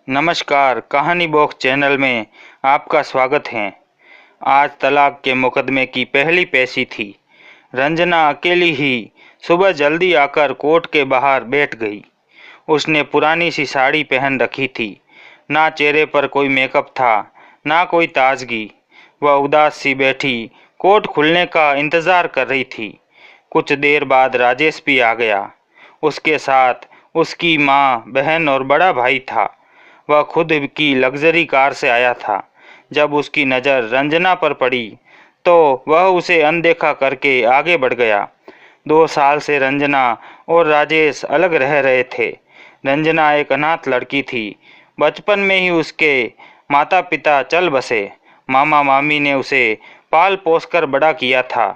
नमस्कार, कहानी box channel में आपका स्वागत है। आज तलाक के मुकदमे की पहली पेशी थी। रंजना अकेली ही सुबह जल्दी आकर कोर्ट के बाहर बैठ गई। उसने पुरानी सी साड़ी पहन रखी थी। ना चेहरे पर कोई मेकअप था, ना कोई ताजगी। वह उदास सी बैठी कोर्ट खुलने का इंतज़ार कर रही थी। कुछ देर बाद राजेश भी आ गया। उसके साथ उसकी माँ, बहन और बड़ा भाई था। वह खुद की लग्जरी कार से आया था। जब उसकी नज़र रंजना पर पड़ी तो वह उसे अनदेखा करके आगे बढ़ गया। 2 साल से रंजना और राजेश अलग रह रहे थे। रंजना एक अनाथ लड़की थी। बचपन में ही उसके माता पिता चल बसे। मामा मामी ने उसे पाल पोस कर बड़ा किया था।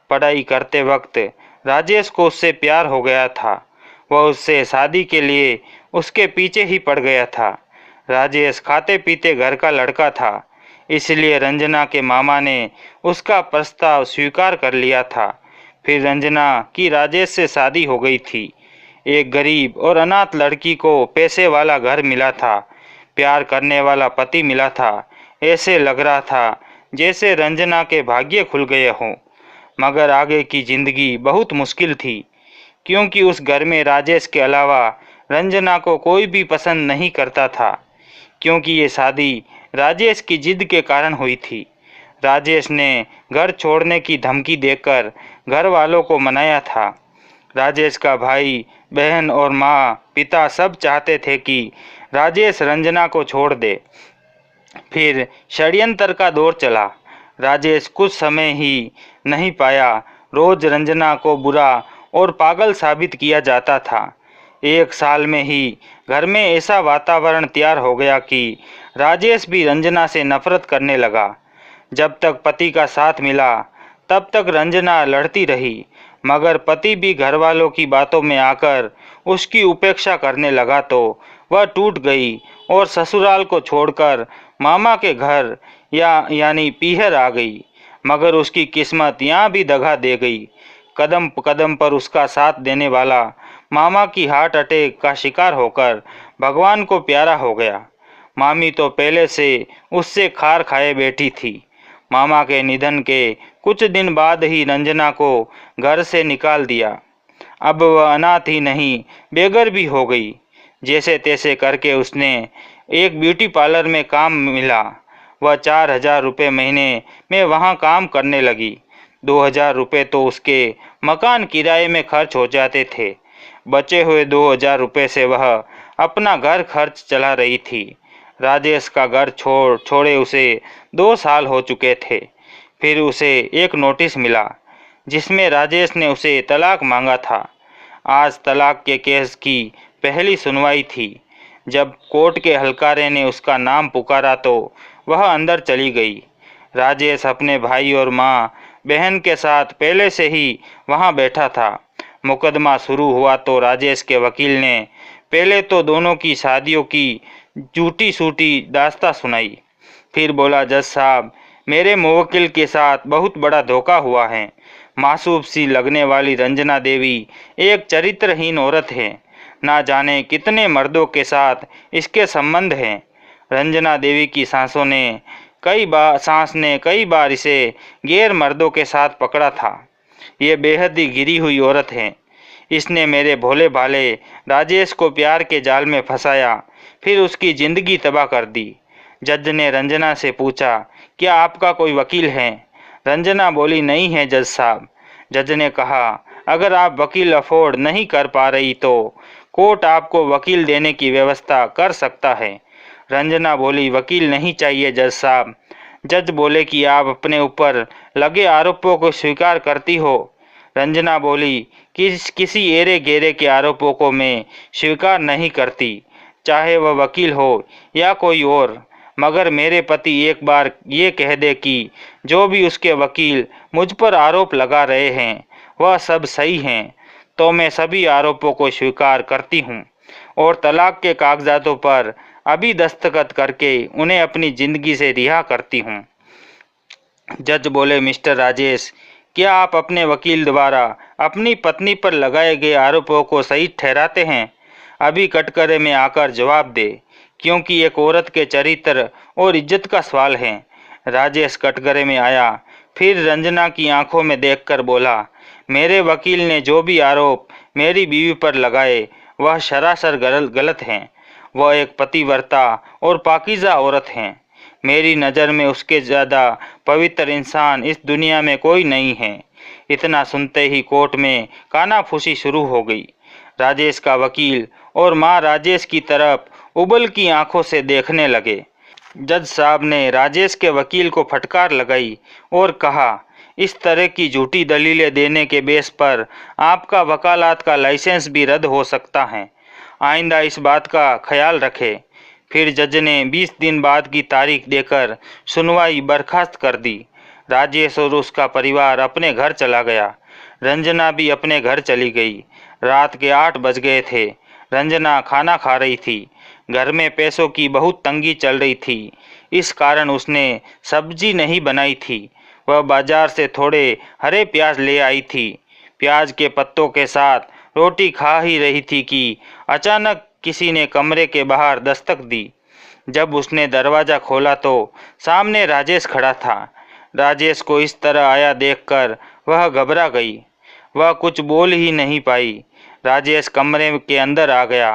पढ़ाई करते वक्त राजेश को उससे प्यार हो गया था। वह उससे शादी के लिए उसके पीछे ही पड़ गया था। राजेश खाते पीते घर का लड़का था, इसलिए रंजना के मामा ने उसका प्रस्ताव स्वीकार कर लिया था। फिर रंजना की राजेश से शादी हो गई थी। एक गरीब और अनाथ लड़की को पैसे वाला घर मिला था, प्यार करने वाला पति मिला था। ऐसे लग रहा था जैसे रंजना के भाग्य खुल गए हों। मगर आगे की जिंदगी बहुत मुश्किल थी, क्योंकि उस घर में राजेश के अलावा रंजना को कोई भी पसंद नहीं करता था। क्योंकि ये शादी राजेश की जिद के कारण हुई थी। राजेश ने घर छोड़ने की धमकी देकर घर वालों को मनाया था। राजेश का भाई, बहन और माँ पिता सब चाहते थे कि राजेश रंजना को छोड़ दे। फिर षड्यंत्र का दौर चला। राजेश कुछ समय ही नहीं पाया। रोज रंजना को बुरा और पागल साबित किया जाता था। 1 साल में ही घर में ऐसा वातावरण तैयार हो गया कि राजेश भी रंजना से नफरत करने लगा। जब तक पति का साथ मिला तब तक रंजना लड़ती रही, मगर पति भी घर वालों की बातों में आकर उसकी उपेक्षा करने लगा तो वह टूट गई और ससुराल को छोड़कर मामा के घर यानी पीहर आ गई। मगर उसकी किस्मत यहाँ भी दगा दे गई। कदम कदम पर उसका साथ देने वाला मामा की हार्ट अटैक का शिकार होकर भगवान को प्यारा हो गया। मामी तो पहले से उससे खार खाए बैठी थी। मामा के निधन के कुछ दिन बाद ही रंजना को घर से निकाल दिया। अब वह अनाथ ही नहीं, बेघर भी हो गई। जैसे तैसे करके उसने एक ब्यूटी पार्लर में काम मिला। वह 4,000 रुपये महीने में वहाँ काम करने लगी। 2,000 रुपये तो उसके मकान किराए में खर्च हो जाते थे। बचे हुए 2,000 रुपये से वह अपना घर खर्च चला रही थी। राजेश का घर छोड़े उसे 2 साल हो चुके थे। फिर उसे एक नोटिस मिला जिसमें राजेश ने उसे तलाक मांगा था। आज तलाक के केस की पहली सुनवाई थी। जब कोर्ट के हलकारे ने उसका नाम पुकारा तो वह अंदर चली गई। राजेश अपने भाई और माँ बहन के साथ पहले से ही वहाँ बैठा था। मुकदमा शुरू हुआ तो राजेश के वकील ने पहले तो दोनों की शादियों की झूठी सूटी दास्तां सुनाई। फिर बोला, जज साहब, मेरे मुवक्किल के साथ बहुत बड़ा धोखा हुआ है। मासूम सी लगने वाली रंजना देवी एक चरित्रहीन औरत है। ना जाने कितने मर्दों के साथ इसके संबंध हैं। रंजना देवी की सांसों ने सांस ने कई बार इसे गैर मर्दों के साथ पकड़ा था। ये बेहद ही गिरी हुई औरत है। इसने मेरे भोले भाले राजेश को प्यार के जाल में फंसाया, फिर उसकी ज़िंदगी तबाह कर दी। जज ने रंजना से पूछा, क्या आपका कोई वकील है? रंजना बोली, नहीं है जज साहब। जज ने कहा, अगर आप वकील अफोर्ड नहीं कर पा रही तो कोर्ट आपको वकील देने की व्यवस्था कर सकता है। रंजना बोली, वकील नहीं चाहिए जज साहब। जज बोले कि आप अपने ऊपर लगे आरोपों को स्वीकार करती हो। रंजना बोली, किसी एरे गेरे के आरोपों को मैं स्वीकार नहीं करती, चाहे वह वकील हो या कोई और। मगर मेरे पति एक बार ये कह दे कि जो भी उसके वकील मुझ पर आरोप लगा रहे हैं वह सब सही हैं, तो मैं सभी आरोपों को स्वीकार करती हूँ और तलाक के कागजातों पर अभी दस्तखत करके उन्हें अपनी ज़िंदगी से रिहा करती हूँ। जज बोले, मिस्टर राजेश, क्या आप अपने वकील द्वारा अपनी पत्नी पर लगाए गए आरोपों को सही ठहराते हैं? अभी कटघरे में आकर जवाब दे। क्योंकि एक औरत के चरित्र और इज्जत का सवाल है। राजेश कटघरे में आया, फिर रंजना की आंखों में देखकर बोला, मेरे वकील ने जो भी आरोप मेरी बीवी पर लगाए वह सरासर गलत हैं। वह एक पतिव्रता और पाकीज़ा औरत हैं। मेरी नज़र में उसके ज़्यादा पवित्र इंसान इस दुनिया में कोई नहीं है। इतना सुनते ही कोर्ट में कानाफूसी शुरू हो गई। राजेश का वकील और माँ राजेश की तरफ उबल की आंखों से देखने लगे। जज साहब ने राजेश के वकील को फटकार लगाई और कहा, इस तरह की झूठी दलीलें देने के बेस पर आपका वकालत का लाइसेंस भी रद्द हो सकता है। आइंदा इस बात का ख्याल रखें। फिर जज ने 20 दिन बाद की तारीख देकर सुनवाई बर्खास्त कर दी। राजेश और उसका परिवार अपने घर चला गया। रंजना भी अपने घर चली गई। रात के 8 बज गए थे। रंजना खाना खा रही थी। घर में पैसों की बहुत तंगी चल रही थी। इस कारण उसने सब्जी नहीं बनाई थी। वह बाजार से थोड़े हरे प्याज ले आई थी। प्याज के पत्तों के साथ रोटी खा ही रही थी कि अचानक किसी ने कमरे के बाहर दस्तक दी। जब उसने दरवाज़ा खोला तो सामने राजेश खड़ा था। राजेश को इस तरह आया देखकर वह घबरा गई। वह कुछ बोल ही नहीं पाई। राजेश कमरे के अंदर आ गया।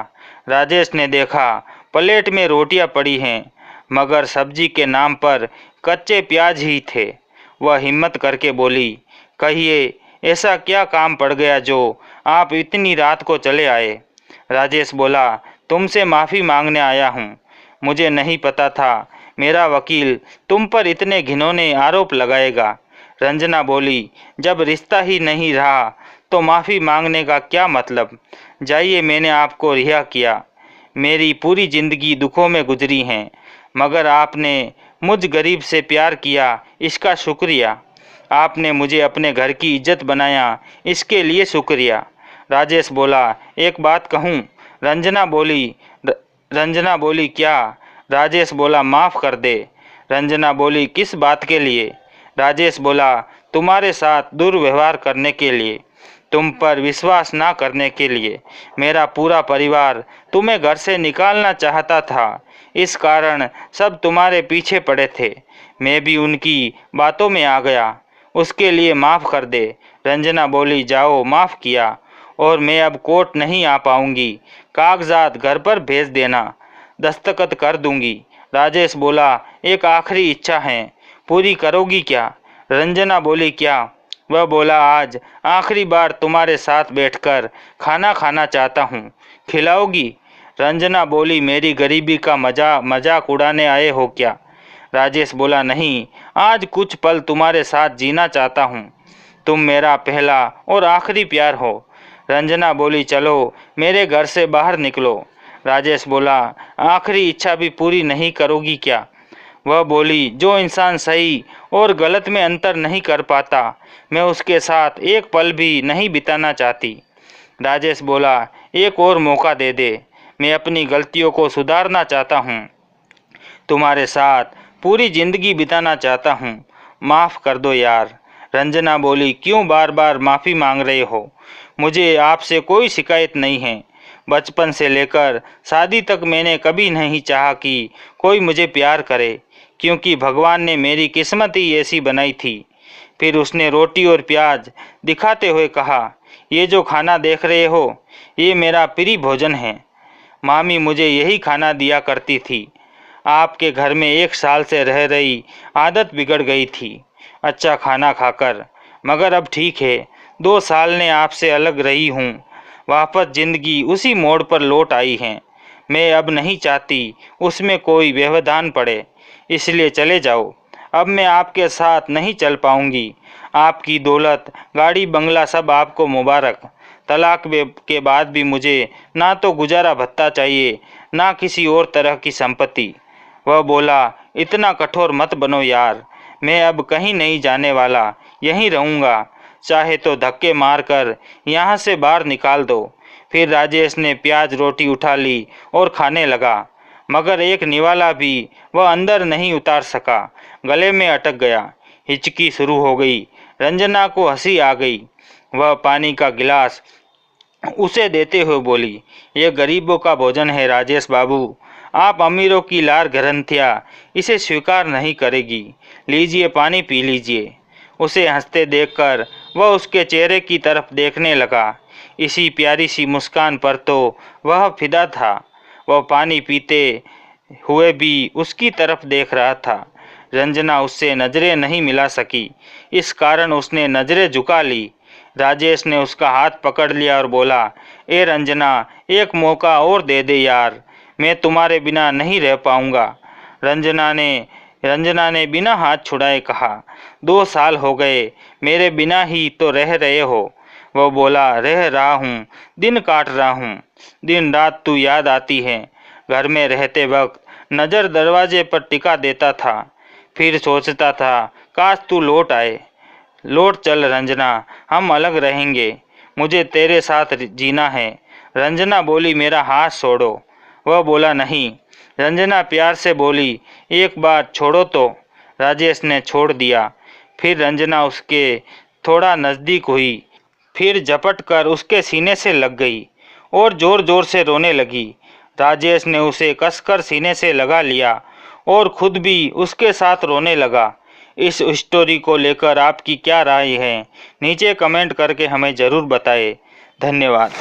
राजेश ने देखा प्लेट में रोटियां पड़ी हैं, मगर सब्जी के नाम पर कच्चे प्याज ही थे। वह हिम्मत करके बोली, कहिए, ऐसा क्या काम पड़ गया जो आप इतनी रात को चले आए? राजेश बोला, तुमसे माफ़ी मांगने आया हूँ। मुझे नहीं पता था मेरा वकील तुम पर इतने घिनौने आरोप लगाएगा। रंजना बोली, जब रिश्ता ही नहीं रहा तो माफ़ी मांगने का क्या मतलब? जाइए, मैंने आपको रिहा किया। मेरी पूरी ज़िंदगी दुखों में गुजरी है, मगर आपने मुझ गरीब से प्यार किया, इसका शुक्रिया। आपने मुझे अपने घर की इज्जत बनाया, इसके लिए शुक्रिया। राजेश बोला, एक बात कहूँ? रंजना बोली, क्या? राजेश बोला, माफ़ कर दे। रंजना बोली, किस बात के लिए? राजेश बोला, तुम्हारे साथ दुर्व्यवहार करने के लिए, तुम पर विश्वास ना करने के लिए। मेरा पूरा परिवार तुम्हें घर से निकालना चाहता था, इस कारण सब तुम्हारे पीछे पड़े थे। मैं भी उनकी बातों में आ गया, उसके लिए माफ़ कर दे। रंजना बोली, जाओ, माफ़ किया और मैं अब कोर्ट नहीं आ पाऊंगी। कागजात घर पर भेज देना, दस्तखत कर दूंगी। राजेश बोला, एक आखिरी इच्छा है, पूरी करोगी क्या? रंजना बोली, क्या? वह बोला, आज आखिरी बार तुम्हारे साथ बैठकर खाना खाना चाहता हूँ, खिलाओगी? रंजना बोली, मेरी गरीबी का मजाक उड़ाने आए हो क्या? राजेश बोला, नहीं, आज कुछ पल तुम्हारे साथ जीना चाहता हूँ। तुम मेरा पहला और आखिरी प्यार हो। रंजना बोली, चलो मेरे घर से बाहर निकलो। राजेश बोला, आखिरी इच्छा भी पूरी नहीं करोगी क्या? वह बोली, जो इंसान सही और गलत में अंतर नहीं कर पाता, मैं उसके साथ एक पल भी नहीं बिताना चाहती। राजेश बोला, एक और मौका दे दे, मैं अपनी गलतियों को सुधारना चाहता हूँ, तुम्हारे साथ पूरी ज़िंदगी बिताना चाहता हूँ, माफ़ कर दो यार। रंजना बोली, क्यों बार बार माफ़ी मांग रहे हो? मुझे आपसे कोई शिकायत नहीं है। बचपन से लेकर शादी तक मैंने कभी नहीं चाहा कि कोई मुझे प्यार करे, क्योंकि भगवान ने मेरी किस्मत ही ऐसी बनाई थी। फिर उसने रोटी और प्याज दिखाते हुए कहा, ये जो खाना देख रहे हो, ये मेरा प्रिय भोजन है। मामी मुझे यही खाना दिया करती थी। आपके घर में 1 साल से रह रही आदत बिगड़ गई थी अच्छा खाना खाकर, मगर अब ठीक है। 2 साल ने आपसे अलग रही हूँ, वापस ज़िंदगी उसी मोड़ पर लौट आई है। मैं अब नहीं चाहती उसमें कोई व्यवधान पड़े, इसलिए चले जाओ। अब मैं आपके साथ नहीं चल पाऊँगी। आपकी दौलत, गाड़ी, बंगला सब आपको मुबारक। तलाक के बाद भी मुझे ना तो गुजारा भत्ता चाहिए, ना किसी और तरह की संपत्ति। वह बोला, इतना कठोर मत बनो यार, मैं अब कहीं नहीं जाने वाला, यहीं रहूँगा। चाहे तो धक्के मारकर यहाँ से बाहर निकाल दो। फिर राजेश ने प्याज रोटी उठा ली और खाने लगा, मगर एक निवाला भी वह अंदर नहीं उतार सका, गले में अटक गया। हिचकी शुरू हो गई। रंजना को हंसी आ गई। वह पानी का गिलास उसे देते हुए बोली, ये गरीबों का भोजन है राजेश बाबू, आप अमीरों की लार ग्रंथियाँ इसे स्वीकार नहीं करेगी। लीजिए, पानी पी लीजिए। उसे हंसते देखकर वह उसके चेहरे की तरफ देखने लगा। इसी प्यारी सी मुस्कान पर तो वह फिदा था। वह पानी पीते हुए भी उसकी तरफ देख रहा था। रंजना उससे नज़रें नहीं मिला सकी, इस कारण उसने नज़रें झुका ली। राजेश ने उसका हाथ पकड़ लिया और बोला, ए रंजना, एक मौका और दे दे यार, मैं तुम्हारे बिना नहीं रह पाऊँगा। रंजना ने बिना हाथ छुड़ाए कहा, 2 साल हो गए, मेरे बिना ही तो रह रहे हो। वह बोला, रह रहा हूँ, दिन काट रहा हूँ। दिन रात तू याद आती है। घर में रहते वक्त नज़र दरवाजे पर टिका देता था, फिर सोचता था काश तू लौट आए। लौट चल रंजना, हम अलग रहेंगे, मुझे तेरे साथ जीना है। रंजना बोली, मेरा हाथ छोड़ो। वह बोला, नहीं। रंजना प्यार से बोली, एक बार छोड़ो तो। राजेश ने छोड़ दिया। फिर रंजना उसके थोड़ा नज़दीक हुई, फिर झपट कर उसके सीने से लग गई और ज़ोर ज़ोर से रोने लगी। राजेश ने उसे कसकर सीने से लगा लिया और खुद भी उसके साथ रोने लगा। इस स्टोरी को लेकर आपकी क्या राय है, नीचे कमेंट करके हमें ज़रूर बताएं। धन्यवाद।